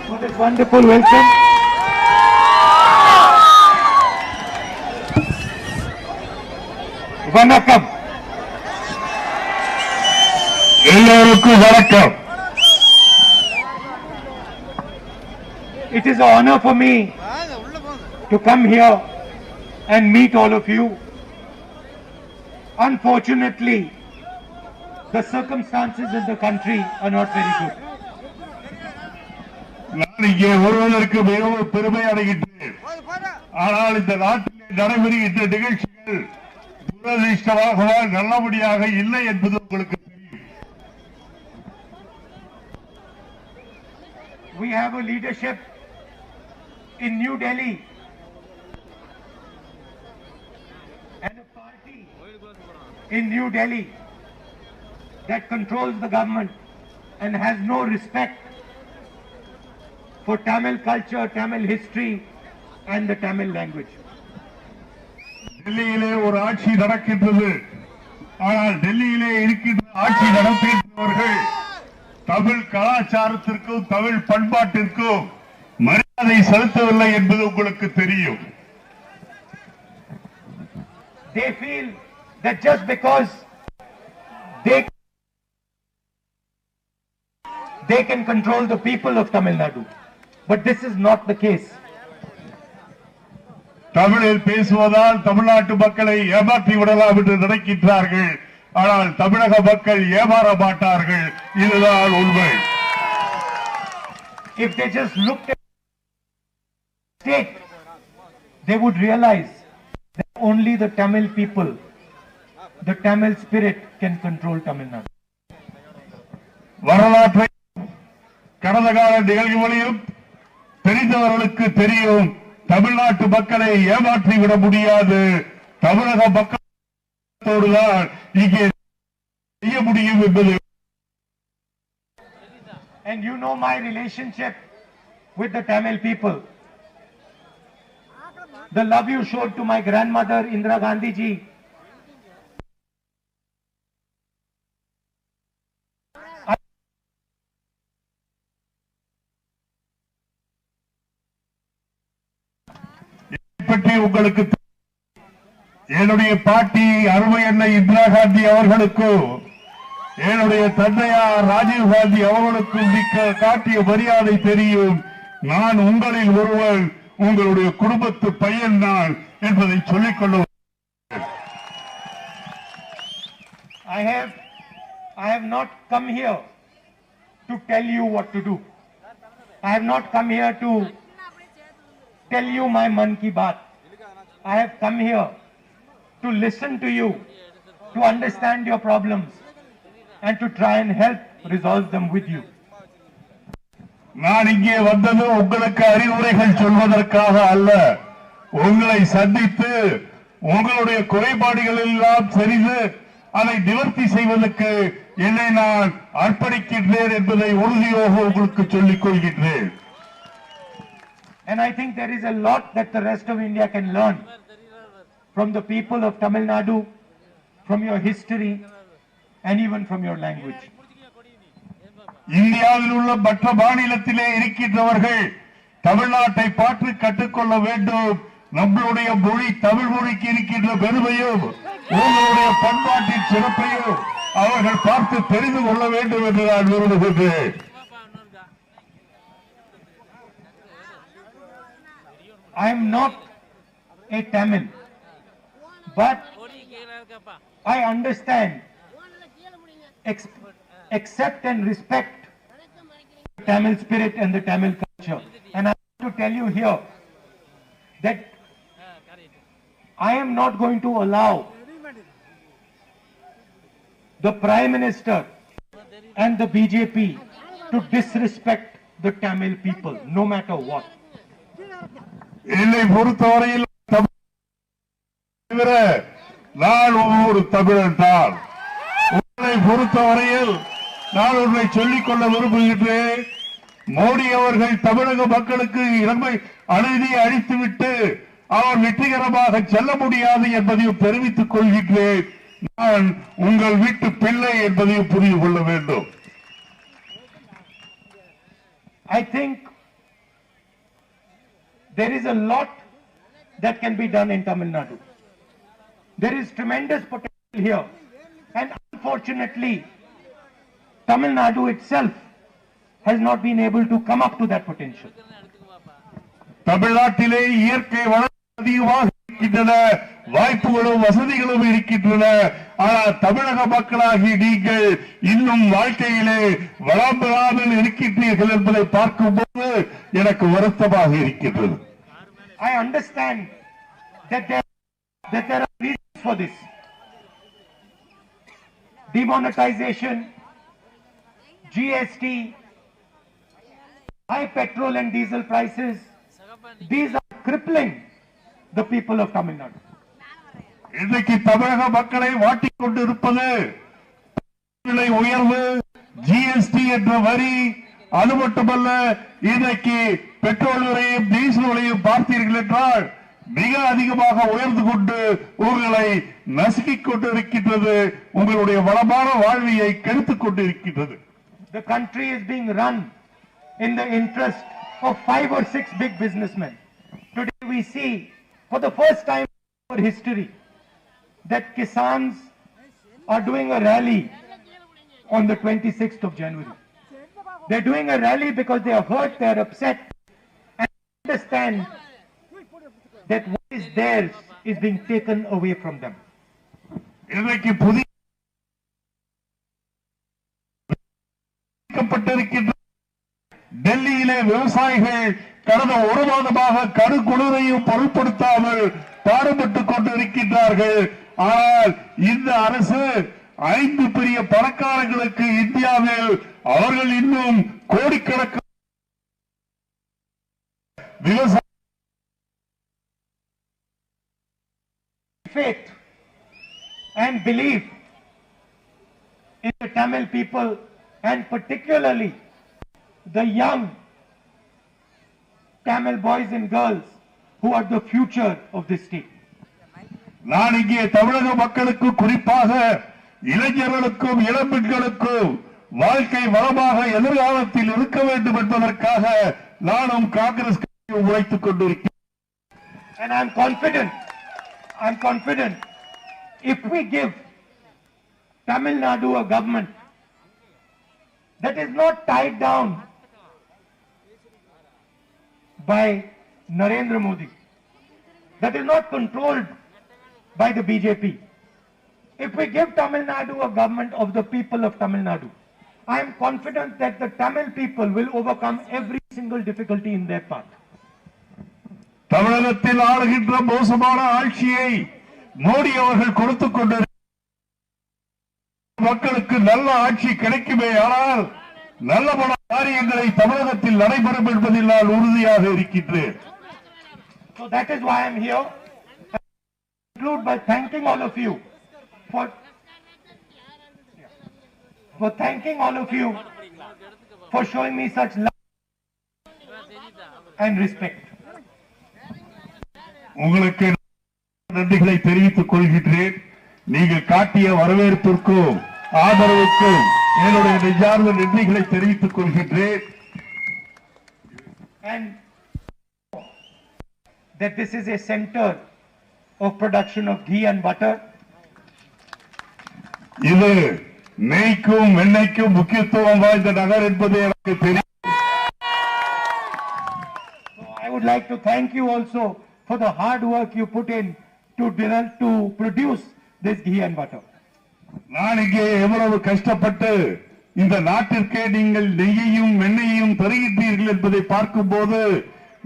For this wonderful welcome. Vanakkam. Ellarukku vanakkam. It is an honor for me to come here and meet all of you. Unfortunately, the circumstances in the country are not very good. நான் இங்கே வருவதற்கு மிகவும் பெருமை அடைகின்றேன். ஆனால் இந்த நாட்டில் நடைபெறுகின்ற நிகழ்ச்சிகள் துரதிர்ஷ்டமாக நல்லபடியாக இல்லை என்பது உங்களுக்கு தெரியும். We have a leadership in New Delhi and a party in New Delhi that controls the government and has no respect for Tamil culture, Tamil history and the Tamil language. டெல்லியிலே ஒரு ஆட்சி நடக்கின்றது. ஆனால் டெல்லியிலே இருக்கின்ற ஆட்சி நடத்துகின்றவர்கள் தமிழ் கலாச்சாரத்திற்கும் தமிழ் பண்பாட்டிற்கும் மரியாதை செலுத்தவில்லை என்பது உங்களுக்கு தெரியும். They feel that just because they can control the people of Tamil Nadu. But this is not the case. தமிழில் பேசுவதால் தமிழ்நாட்டு மக்களை ஏமாற்றி விடலாம் என்று நினைக்கின்றார்கள். ஆனால் தமிழக மக்கள் ஏமாற மாட்டார்கள். இதுதான் உண்மை. If they just looked at the state, they would realize that only the Tamil people, the Tamil spirit can control Tamil Nadu. வரலாற்றை கடந்த கால நிகழ்வுகளையும் தெரிந்தவர்களுக்கு தெரியும். தமிழ்நாட்டு மக்களை ஏமாற்றி விட முடியாது. தமிழக மக்களோடுதான் இங்கே செய்ய முடியும் என்பது. And you know my relationship with the Tamil people. The love you showed to my grandmother Indira Gandhi ji. பற்றி உங்களுக்கு என்னுடைய பாட்டி அருமை அன்னை இந்திரா காந்தி அவர்களுக்கும் என்னுடைய தந்தையார் ராஜீவ் காந்தி அவர்களுக்கும் காட்டிய மரியாதை தெரியும். நான் உங்களில் ஒருவர், உங்களுடைய குடும்பத்து பையன் நான் என்பதை சொல்லிக்கொள்ள I have not come here to tell you what to do. I have not come here to tell you my man ki baat. I have come here to listen to you, to understand your problems and to try and help resolve them with you. நான் இங்கே வந்தது உங்களுக்கு அறிவுரைகள் சொல்வதற்காக அல்ல. உங்களை சந்தித்து உங்களுடைய குறைபாடுகள் எல்லாம் சரிந்து அதை நிவர்த்தி செய்வதற்கு என்னை நான் அர்ப்பணிக்கின்றேன் என்பதை உறுதியாக உங்களுக்கு சொல்லிக் கொள்கின்றேன். And I think there is a lot that the rest of India can learn from the people of Tamil Nadu, from your history and even from your language. இந்தியாவில் உள்ள மற்ற மாநிலத்திலே இருக்கின்றவர்கள் தமிழ்நாட்டை பார்த்து கற்றுக்கொள்ள வேண்டும். நம்மளுடைய மொழி தமிழ் மொழிக்கு இருக்கின்ற பெருமையும் உங்களுடைய பண்பாட்டின் சிறப்பையும் அவர்கள் பார்த்து தெரிந்து கொள்ள வேண்டும் என்று நான் விரும்புகின்றேன். I am not a Tamil, but I understand, accept and respect the Tamil spirit and the Tamil culture. And I want to tell you here that I am not going to allow the Prime Minister and the BJP to disrespect the Tamil people, no matter what. என்னை பொறுத்தவரையில் நான் ஒரு தமிழன் தான். உங்களை பொறுத்தவரையில் நான் ஒன்றை சொல்லிக் கொள்ள விரும்புகின்றேன். மோடி அவர்கள் தமிழக மக்களுக்கு இளமை அநீதியை அழித்துவிட்டு அவர் வெற்றிகரமாக செல்ல முடியாது என்பதையும் தெரிவித்துக் கொள்கின்றேன். நான் உங்கள் வீட்டு பிள்ளை என்பதையும் புரிந்து கொள்ள வேண்டும். I think there is a lot that can be done in Tamil Nadu. There is tremendous potential here, and unfortunately Tamil Nadu itself has not been able to come up to that potential. தமிழ்நாட்டிலே இயற்கை வளம் அதிகமாக இருக்கின்றன, வாய்ப்புகளும் வசதிகளும் இருக்கின்றன. ஆனால் தமிழக மக்களாகி நீங்கள் இன்னும் வாழ்க்கையிலே வளம் பெறாமல் இருக்கின்றீர்கள் என்பதை பார்க்கும்போது எனக்கு வருத்தமாக இருக்கின்றது. I understand that there are reasons for this. Demonetization, GST, high petrol and diesel prices, these are crippling the people of Tamil Nadu. இன்றைக்கு தமிழக மக்களை வாட்டிக் கொண்டிருப்பது விலை உயர்வு, ஜிஎஸ்டி என்ற வரி. அது மட்டுமல்ல, இன்றைக்கு பெட்ரோல் விலையும் டீசல் விலையும் பார்த்தீர்கள் என்றால் மிக அதிகமாக உயர்ந்து கொண்டு உங்களை நசுக்கிக் கொண்டிருக்கின்றது, உங்களுடைய வளமான வாழ்வியை கெடுத்துக் கொண்டிருக்கின்றது. The country is being run in the interest of 5 or 6 big businessmen. Today we see for the first time in our history that Kisans are doing a rally on the 26th of January. They're doing a rally because they are hurt, they are upset, and understand that what is theirs is being taken away from them. இன்றைக்கு புதிய டெல்லியிலே விவசாயிகள் கடந்த ஒரு மாதமாக கடுகுளிரையும் பொருட்படுத்தாமல் பாடுபட்டுக் கொண்டிருக்கின்றார்கள். ஆனால் இந்த அரசு 5 பெரிய பணக்காரர்களுக்கு இந்தியாவில் அவர்கள் இன்னும் கோடிக்கணக்கான விவசாய faith and belief in the Tamil people, and particularly the young Tamil boys and girls who are the future of this state. நான் இங்கே தமிழக மக்களுக்கு, குறிப்பாக இளைஞர்களுக்கும் இளம்பெண்களுக்கும் வாழ்க்கை வளமாக எதிர்காலத்தில் இருக்க வேண்டும் என்பதற்காக நானும் காங்கிரஸ் கட்சியை உழைத்துக் கொண்டிருக்கிறேன். And I'm confident if we give Tamil Nadu a government that is not tied down by Narendra Modi, that is not controlled by the BJP. If we give Tamil Nadu a government of the people of Tamil Nadu, I am confident that the Tamil people will overcome every single difficulty in their path. தமிழகத்தில் ஆளுகின்ற மோசமான ஆட்சியை மோடி அவர்கள் கொடுத்துக் கொண்டு மக்களுக்கு நல்ல ஆட்சி கிடைக்குமே, ஆனால் நல்ல பல காரியங்களை தமிழகத்தில் நடைபெறும் என்பதில் நான் உறுதியாக இருக்கின்றேன். So that is why I am here. I conclude by thanking all of you for showing me such love and respect. உங்களுக்கு நன்றிகளை தெரிவித்துக் கொள்கின்றேன். நீங்கள் காட்டிய வரவேற்பிற்கும் ஆதரவுக்கும் என்னுடைய நெஞ்சார்ந்த நன்றிகளை தெரிவித்துக் கொள்கின்றேன். And that this is a center of production of ghee and butter. இது நெய்க்கும் வெண்ணெய்க்கும் முக்கியத்துவம் வாய்ந்த நகர் என்பது எனக்கு தெரியும். So I would like to thank you also for the hard work you put in to produce this ghee and butter. நான் இங்கே எவ்வளவு கஷ்டப்பட்டு இந்த நாட்டிற்கே நீங்கள் நெய்யையும் வெண்ணெயையும் தருகின்றீர்கள் என்பதை பார்க்கும்போது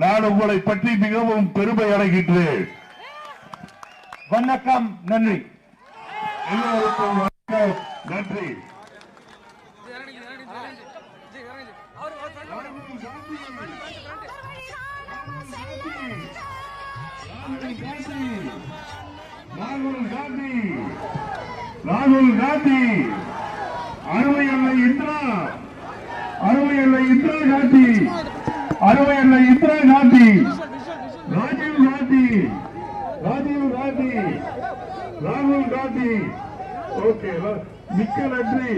நான் உங்களை பற்றி மிகவும் பெருமை அடைகின்றேன். வணக்கம், நன்றி. எல்லோருக்கும் வணக்கம், நன்றி. ராகுல் காந்தி, ராகுல் காந்தி, அருமை அல்ல இந்திரா, அருமை அல்ல இந்திரா காந்தி, அருமை அல்ல இந்திரா காந்தி, ராஜீவ் காந்தி, ராஜீவ் காந்தி, ராகுல் காந்தி. ஓகே, மிக்க நன்றி.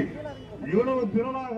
இவ்வளவு திரளாக